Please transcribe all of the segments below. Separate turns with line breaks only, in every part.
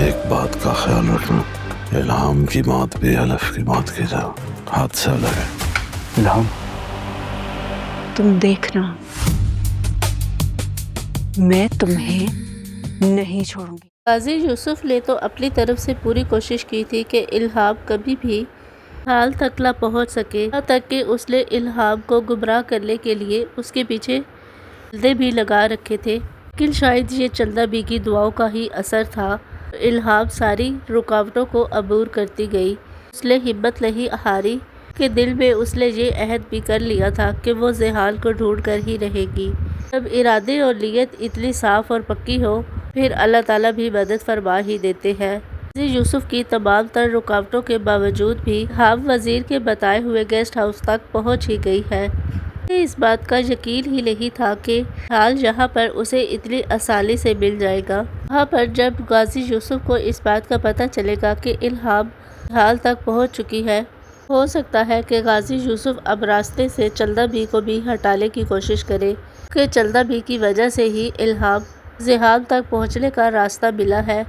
ایک بات کا خیال رکھنا، الہام کی موت بھی الف کی موت کی طرح حادثہ لگے۔
الہام،
تم دیکھنا میں تمہیں نہیں چھوڑوں گی۔
قاضی یوسف نے تو اپنی طرف سے پوری کوشش کی تھی کہ الہام کبھی بھی حال تک نہ پہنچ سکے، یہاں تک کہ اس نے الہام کو گمراہ کرنے کے لیے اس کے پیچھے چلدے بھی لگا رکھے تھے، لیکن شاید یہ چلدہ بھی کی دعاؤں کا ہی اثر تھا۔ الہام ساری رکاوٹوں کو عبور کرتی گئی۔ اس نے ہمت نہیں ہاری کہ دل میں اس نے یہ عہد بھی کر لیا تھا کہ وہ زحال کو ڈھونڈ کر ہی رہے گی۔ جب ارادے اور نیت اتنی صاف اور پکی ہو پھر اللہ تعالیٰ بھی مدد فرما ہی دیتے ہیں۔ قاضی یوسف کی تمام تر رکاوٹوں کے باوجود بھی الہام وزیر کے بتائے ہوئے گیسٹ ہاؤس تک پہنچ ہی گئی ہے۔ اسے اس بات کا یقین ہی نہیں تھا کہ حال جہاں پر اسے اتنی آسانی سے مل جائے گا، وہاں پر جب قاضی یوسف کو اس بات کا پتہ چلے گا کہ الہام حال تک پہنچ چکی ہے، ہو سکتا ہے کہ قاضی یوسف اب راستے سے چلدہ بھی کو بھی ہٹانے کی کوشش کرے، کہ چلدہ بھی کی وجہ سے ہی الہام زحال تک پہنچنے کا راستہ ملا ہے۔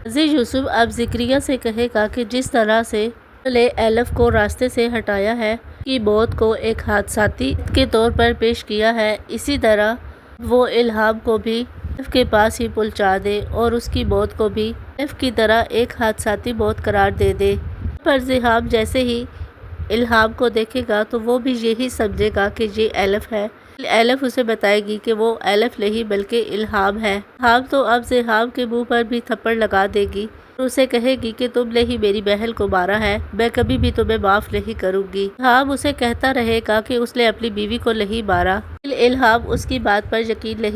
قاضی یوسف اب ذکریہ سے کہے گا کہ جس طرح سے انہوں نے الف کو راستے سے ہٹایا ہے، کی موت کو ایک حادثاتی کے طور پر پیش کیا ہے، اسی طرح وہ الہام کو بھی الف کے پاس ہی پہنچا دے اور اس کی موت کو بھی الف کی طرح ایک حادثاتی موت قرار دے دے۔ پر زحام جیسے ہی الہام کو دیکھے گا تو وہ بھی یہی سمجھے گا کہ یہ الف ہے۔ الف اسے بتائے گی کہ وہ الف نہیں بلکہ الہام ہے۔ الہام تو اب زحام کے منہ پر بھی تھپڑ لگا دے گی اور اسے کہے گی کہ تم نے ہی میری بہن کو مارا ہے، میں کبھی بھی تمہیں معاف نہیں کروں گی۔ الہام اسے کہتا رہے گا کہ اس نے اپنی بیوی کو نہیں مارا، الہام اس کی بات پر یقین نہیں